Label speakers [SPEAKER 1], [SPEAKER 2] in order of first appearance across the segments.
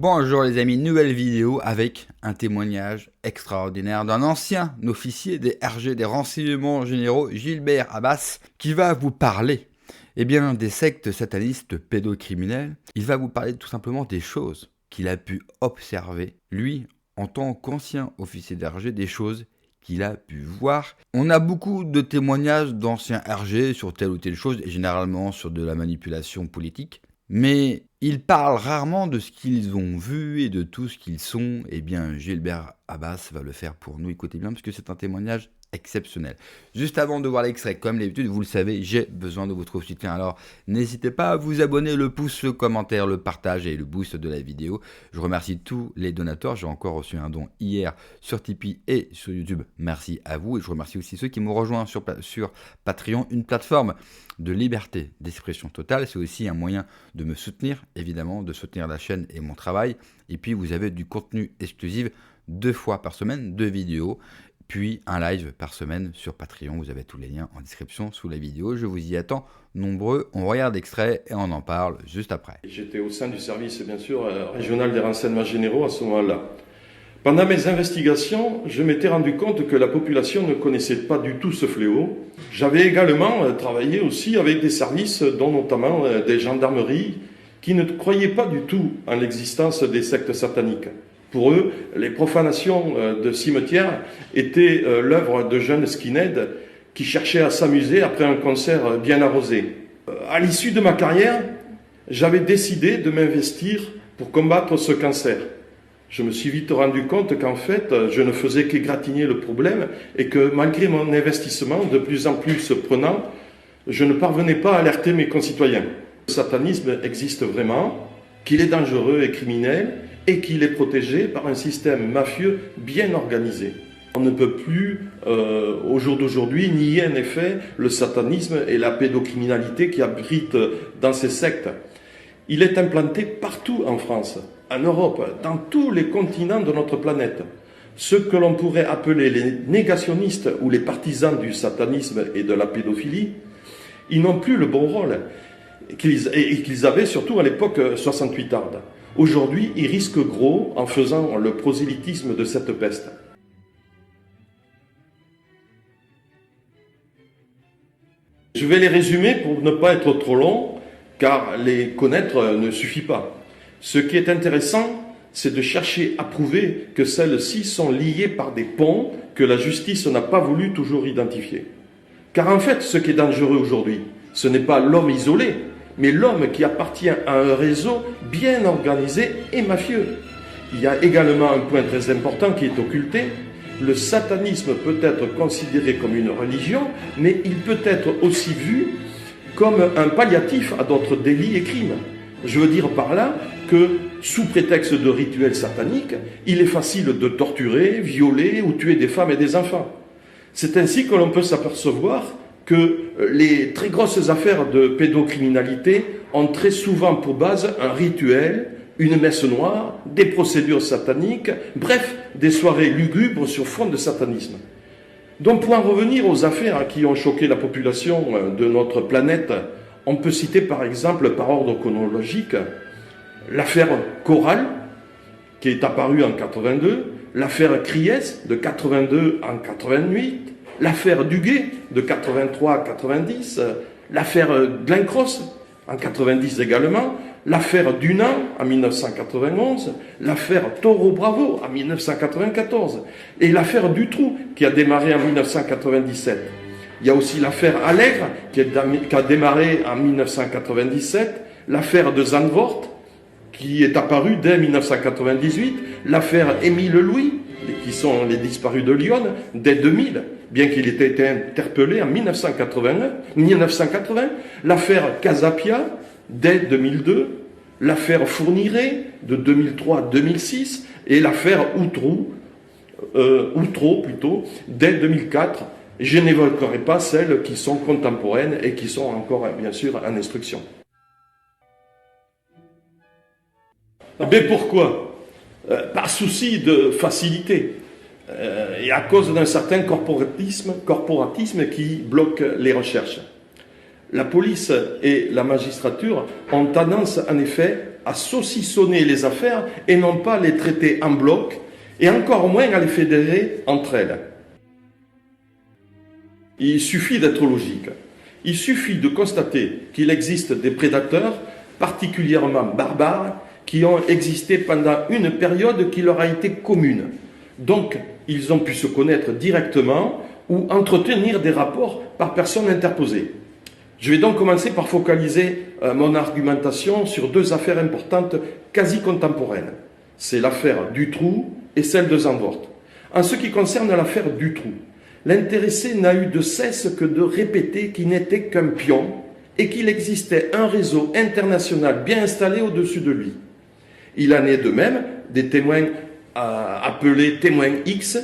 [SPEAKER 1] Bonjour les amis, nouvelle vidéo avec un témoignage extraordinaire d'un ancien officier des RG, des renseignements généraux, Gilbert Abbas, qui va vous parler des sectes satanistes pédocriminels. Il va vous parler tout simplement des choses qu'il a pu observer, lui, en tant qu'ancien officier d'RG, des choses qu'il a pu voir. On a beaucoup de témoignages d'anciens RG sur telle ou telle chose, et généralement sur de la manipulation politique. Mais ils parlent rarement de ce qu'ils ont vu et de tout ce qu'ils sont. Eh bien, Gilbert Abbas va le faire pour nous. Écoutez bien, parce que c'est un témoignage exceptionnel. Juste avant de voir l'extrait, comme d'habitude, vous le savez, j'ai besoin de votre soutien. Alors, n'hésitez pas à vous abonner, le pouce, le commentaire, le partage et le boost de la vidéo. Je remercie tous les donateurs. J'ai encore reçu un don hier sur Tipeee et sur YouTube. Merci à vous. Et je remercie aussi ceux qui m'ont rejoint sur Patreon, une plateforme de liberté d'expression totale. C'est aussi un moyen de me soutenir, évidemment, de soutenir la chaîne et mon travail. Et puis, vous avez du contenu exclusif 2 fois par semaine, 2 vidéos, puis un live par semaine sur Patreon. Vous avez tous les liens en description sous la vidéo. Je vous y attends nombreux. On regarde l'extrait et on en parle juste après.
[SPEAKER 2] J'étais au sein du service, bien sûr, régional des renseignements généraux à ce moment-là. Pendant mes investigations, je m'étais rendu compte que la population ne connaissait pas du tout ce fléau. J'avais également travaillé aussi avec des services, dont notamment des gendarmeries, qui ne croyaient pas du tout en l'existence des sectes sataniques. Pour eux, les profanations de cimetières étaient l'œuvre de jeunes skinheads qui cherchaient à s'amuser après un concert bien arrosé. À l'issue de ma carrière, j'avais décidé de m'investir pour combattre ce cancer. Je me suis vite rendu compte qu'en fait, je ne faisais qu'égratigner le problème et que malgré mon investissement de plus en plus prenant, je ne parvenais pas à alerter mes concitoyens. Le satanisme existe vraiment, qu'il est dangereux et criminel et qu'il est protégé par un système mafieux bien organisé. On ne peut plus, au jour d'aujourd'hui, nier en effet le satanisme et la pédocriminalité qui abritent dans ces sectes. Il est implanté partout en France, en Europe, dans tous les continents de notre planète. Ceux que l'on pourrait appeler les négationnistes ou les partisans du satanisme et de la pédophilie, ils n'ont plus le bon rôle qu'ils avaient surtout à l'époque 68 ardes. Aujourd'hui, ils risquent gros en faisant le prosélytisme de cette peste. Je vais les résumer pour ne pas être trop long, car les connaître ne suffit pas. Ce qui est intéressant, c'est de chercher à prouver que celles-ci sont liées par des ponts que la justice n'a pas voulu toujours identifier. Car en fait, ce qui est dangereux aujourd'hui, ce n'est pas l'homme isolé, mais l'homme qui appartient à un réseau bien organisé et mafieux. Il y a également un point très important qui est occulté. Le satanisme peut être considéré comme une religion, mais il peut être aussi vu comme un palliatif à d'autres délits et crimes. Je veux dire par là que, sous prétexte de rituels sataniques, il est facile de torturer, violer ou tuer des femmes et des enfants. C'est ainsi que l'on peut s'apercevoir que les très grosses affaires de pédocriminalité ont très souvent pour base un rituel, une messe noire, des procédures sataniques, bref, des soirées lugubres sur fond de satanisme. Donc pour en revenir aux affaires qui ont choqué la population de notre planète, on peut citer par exemple, par ordre chronologique, l'affaire Coral, qui est apparue en 82, l'affaire Criès de 82 en 88, l'affaire Duguay de 83 à 90, l'affaire Glencross en 90 également, l'affaire Dunant en 1991, l'affaire Toro Bravo en 1994 et l'affaire Dutroux qui a démarré en 1997. Il y a aussi l'affaire Allègre qui a démarré en 1997, l'affaire de Zandvoort qui est apparue dès 1998, l'affaire Émile Louis, qui sont les disparus de Lyon, dès 2000, bien qu'il ait été interpellé en 1980, l'affaire Casapia, dès 2002, l'affaire Fourniret, de 2003 à 2006, et l'affaire Outreau, dès 2004. Je n'évoquerai pas celles qui sont contemporaines et qui sont encore, bien sûr, en instruction. Mais pourquoi ? Par souci de facilité et à cause d'un certain corporatisme qui bloque les recherches. La police et la magistrature ont tendance en effet à saucissonner les affaires et non pas les traiter en bloc et encore moins à les fédérer entre elles. Il suffit d'être logique. Il suffit de constater qu'il existe des prédateurs particulièrement barbares qui ont existé pendant une période qui leur a été commune. Donc, ils ont pu se connaître directement ou entretenir des rapports par personne interposée. Je vais donc commencer par focaliser mon argumentation sur deux affaires importantes quasi contemporaines. C'est l'affaire Dutroux et celle de Zandvoort. En ce qui concerne l'affaire Dutroux, l'intéressé n'a eu de cesse que de répéter qu'il n'était qu'un pion et qu'il existait un réseau international bien installé au-dessus de lui. Il en est de même des témoins appelés témoins X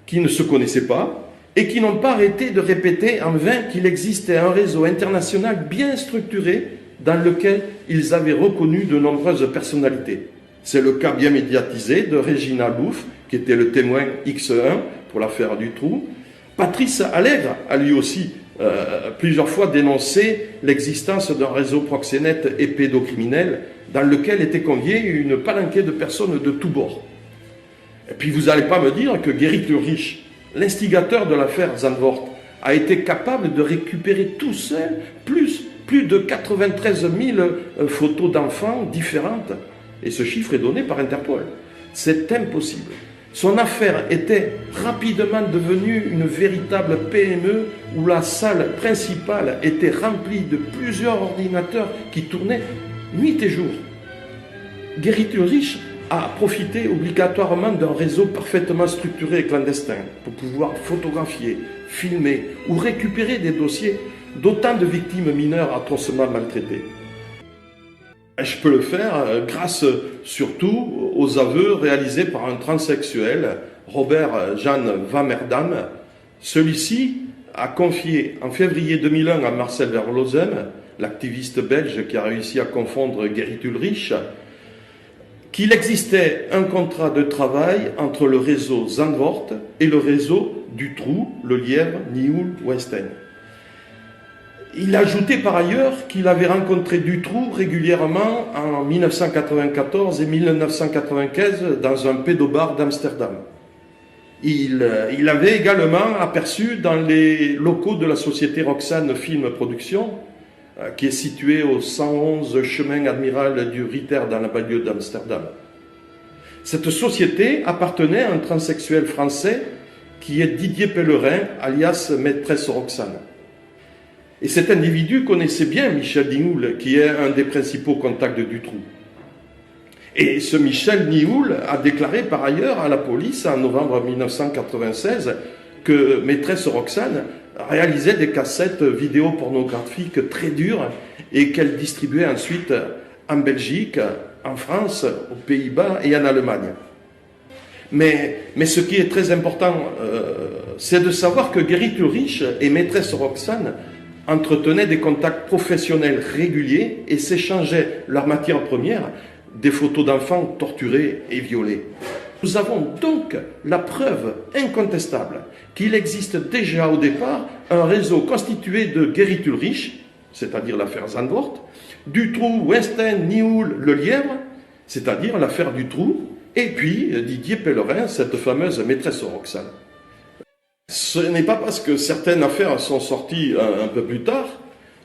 [SPEAKER 2] qui ne se connaissaient pas et qui n'ont pas arrêté de répéter en vain qu'il existait un réseau international bien structuré dans lequel ils avaient reconnu de nombreuses personnalités. C'est le cas bien médiatisé de Régina Louf, qui était le témoin X1 pour l'affaire Dutroux. Patrice Allègre a lui aussi plusieurs fois dénoncé l'existence d'un réseau proxénète et pédocriminel dans lequel était conviée une palanquée de personnes de tous bords. Et puis vous n'allez pas me dire que Gerrit Ulrich, l'instigateur de l'affaire Zandvoort, a été capable de récupérer tout seul plus de 93 000 photos d'enfants différentes. Et ce chiffre est donné par Interpol. C'est impossible. Son affaire était rapidement devenue une véritable PME où la salle principale était remplie de plusieurs ordinateurs qui tournaient nuit et jour. Gerrit Ulrich a profité obligatoirement d'un réseau parfaitement structuré et clandestin pour pouvoir photographier, filmer ou récupérer des dossiers d'autant de victimes mineures atrocement maltraitées. Je peux le faire grâce surtout aux aveux réalisés par un transsexuel, Robert Jan Vammerdam. Celui-ci a confié en février 2001 à Marcel Verlozen, l'activiste belge qui a réussi à confondre Gerrit Ulrich, qu'il existait un contrat de travail entre le réseau Zandvoort et le réseau Dutroux, Le Lièvre, Nioul, Westend. Il a ajouté par ailleurs qu'il avait rencontré Dutroux régulièrement en 1994 et 1995 dans un pédobar d'Amsterdam. Il avait également aperçu dans les locaux de la société Roxane Film Production, qui est située au 111 chemin Admiral du Ritter dans la banlieue d'Amsterdam. Cette société appartenait à un transsexuel français qui est Didier Pellerin, alias Maîtresse Roxane. Et cet individu connaissait bien Michel Nioul, qui est un des principaux contacts de Dutroux. Et ce Michel Nioul a déclaré par ailleurs à la police en novembre 1996 que Maîtresse Roxane réalisait des cassettes vidéo pornographiques très dures et qu'elle distribuait ensuite en Belgique, en France, aux Pays-Bas et en Allemagne. Mais ce qui est très important, c'est de savoir que Gerrit Ulrich et Maîtresse Roxane entretenaient des contacts professionnels réguliers et s'échangeaient leur matière première, des photos d'enfants torturés et violés. Nous avons donc la preuve incontestable qu'il existe déjà au départ un réseau constitué de Gerrit Ulrich, c'est-à-dire l'affaire Zandvoort, Dutroux, Westend, Nioul, Le Lièvre, c'est-à-dire l'affaire Dutroux, et puis Didier Pellerin, cette fameuse Maîtresse Roxane. Ce n'est pas parce que certaines affaires sont sorties un peu plus tard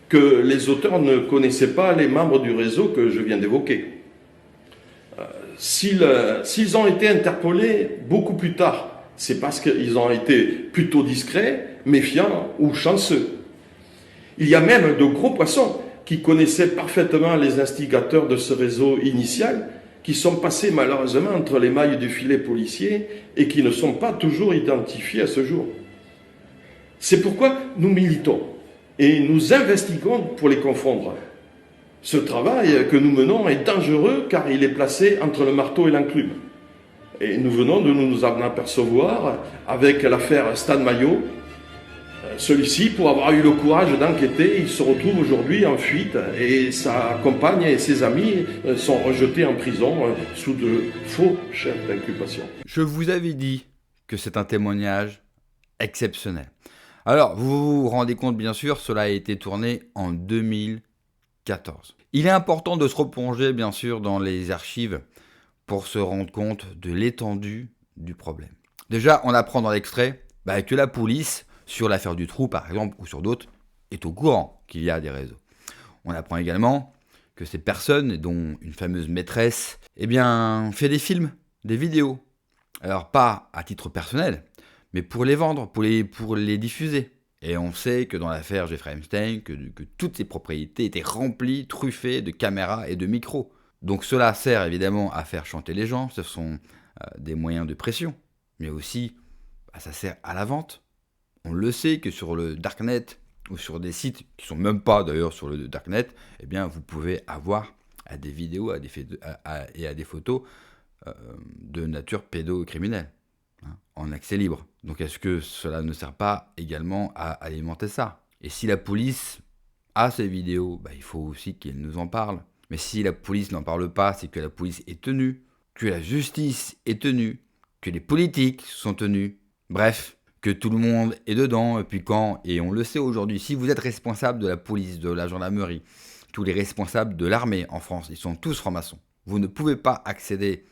[SPEAKER 2] que les auteurs ne connaissaient pas les membres du réseau que je viens d'évoquer. S'ils ont été interpellés beaucoup plus tard, c'est parce qu'ils ont été plutôt discrets, méfiants ou chanceux. Il y a même de gros poissons qui connaissaient parfaitement les instigateurs de ce réseau initial, qui sont passés malheureusement entre les mailles du filet policier et qui ne sont pas toujours identifiés à ce jour. C'est pourquoi nous militons et nous investiguons pour les confondre. Ce travail que nous menons est dangereux car il est placé entre le marteau et l'enclume. Et nous venons de nous en apercevoir avec l'affaire Stan Maillot. Celui-ci, pour avoir eu le courage d'enquêter, il se retrouve aujourd'hui en fuite et sa compagne et ses amis sont rejetés en prison sous de faux chefs d'inculpation.
[SPEAKER 1] Je vous avais dit que c'est un témoignage exceptionnel. Alors, vous vous rendez compte, bien sûr, cela a été tourné en 2015. 2014. Il est important de se replonger bien sûr dans les archives pour se rendre compte de l'étendue du problème. Déjà, on apprend dans l'extrait que la police, sur l'affaire du trou par exemple, ou sur d'autres, est au courant qu'il y a des réseaux. On apprend également que ces personnes, dont une fameuse maîtresse, fait des films, des vidéos. Alors pas à titre personnel, mais pour les vendre, pour les diffuser. Et on sait que dans l'affaire Jeffrey Epstein, que toutes ces propriétés étaient remplies, truffées de caméras et de micros. Donc cela sert évidemment à faire chanter les gens, ce sont des moyens de pression, mais aussi ça sert à la vente. On le sait que sur le Darknet, ou sur des sites qui ne sont même pas d'ailleurs sur le Darknet, vous pouvez avoir des vidéos et à des photos de nature pédocriminelle, en accès libre. Donc est-ce que cela ne sert pas également à alimenter ça? Et si la police a ces vidéos, il faut aussi qu'elle nous en parle. Mais si la police n'en parle pas, c'est que la police est tenue, que la justice est tenue, que les politiques sont tenus. Bref, que tout le monde est dedans, et puis et on le sait aujourd'hui, si vous êtes responsable de la police, de la gendarmerie, tous les responsables de l'armée en France, ils sont tous francs-maçons. Vous ne pouvez pas accéder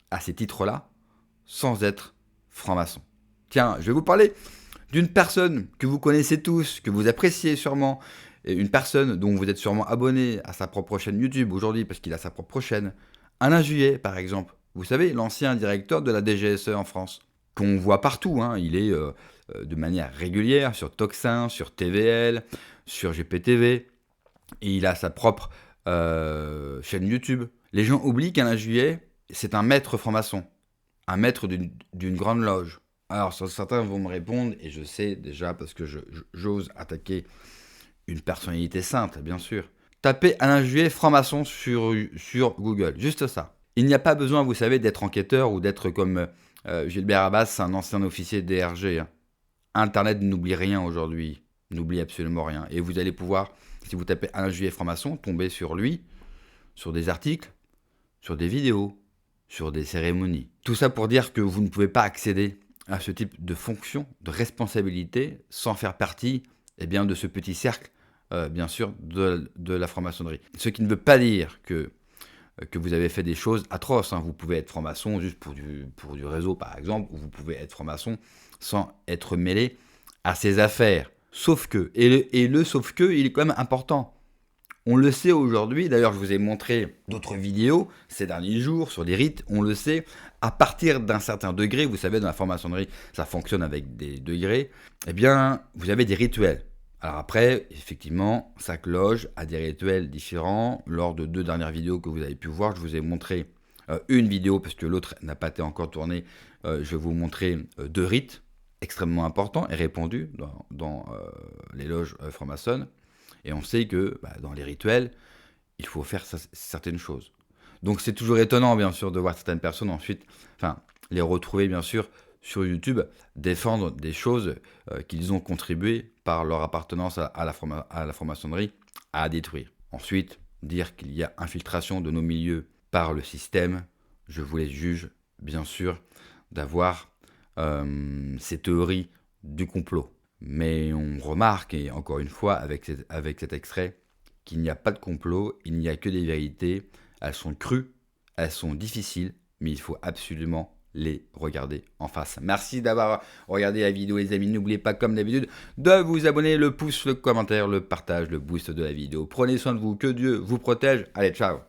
[SPEAKER 1] à ces titres-là sans être franc-maçon. Tiens, je vais vous parler d'une personne que vous connaissez tous, que vous appréciez sûrement, et une personne dont vous êtes sûrement abonné à sa propre chaîne YouTube aujourd'hui, parce qu'il a sa propre chaîne. Alain Juillet, par exemple. Vous savez, l'ancien directeur de la DGSE en France, qu'on voit partout, il est de manière régulière sur Tocsin, sur TVL, sur GPTV, et il a sa propre chaîne YouTube. Les gens oublient qu'Alain Juillet, c'est un maître franc-maçon, un maître d'une grande loge. Alors certains vont me répondre, et je sais déjà parce que j'ose attaquer une personnalité sainte, bien sûr. Tapez Alain Juillet franc-maçon sur Google, juste ça. Il n'y a pas besoin, vous savez, d'être enquêteur ou d'être comme Gilbert Abbas, un ancien officier DRG. Internet n'oublie rien aujourd'hui, n'oublie absolument rien. Et vous allez pouvoir, si vous tapez Alain Juillet franc-maçon, tomber sur lui, sur des articles, sur des vidéos, sur des cérémonies. Tout ça pour dire que vous ne pouvez pas accéder à ce type de fonction, de responsabilité, sans faire partie de ce petit cercle, bien sûr, de la franc-maçonnerie. Ce qui ne veut pas dire que vous avez fait des choses atroces. Vous pouvez être franc-maçon juste pour du réseau, par exemple, ou vous pouvez être franc-maçon sans être mêlé à ses affaires. Sauf que, et le sauf que, il est quand même important. On le sait aujourd'hui, d'ailleurs je vous ai montré d'autres vidéos ces derniers jours sur les rites, on le sait, à partir d'un certain degré, vous savez dans la franc-maçonnerie ça fonctionne avec des degrés, vous avez des rituels. Alors après, effectivement, chaque loge a des rituels différents. Lors de 2 dernières vidéos que vous avez pu voir, je vous ai montré une vidéo, parce que l'autre n'a pas été encore tournée, je vais vous montrer 2 rites extrêmement importants et répandus dans les loges franc-maçonnes. Et on sait que dans les rituels, il faut faire certaines choses. Donc c'est toujours étonnant, bien sûr, de voir certaines personnes ensuite, les retrouver, bien sûr, sur YouTube, défendre des choses qu'ils ont contribué par leur appartenance à la franc-maçonnerie à détruire. Ensuite, dire qu'il y a infiltration de nos milieux par le système, je vous les juge, bien sûr, d'avoir ces théories du complot. Mais on remarque, et encore une fois, avec cet extrait, qu'il n'y a pas de complot, il n'y a que des vérités. Elles sont crues, elles sont difficiles, mais il faut absolument les regarder en face. Merci d'avoir regardé la vidéo, les amis. N'oubliez pas, comme d'habitude, de vous abonner, le pouce, le commentaire, le partage, le boost de la vidéo. Prenez soin de vous, que Dieu vous protège. Allez, ciao!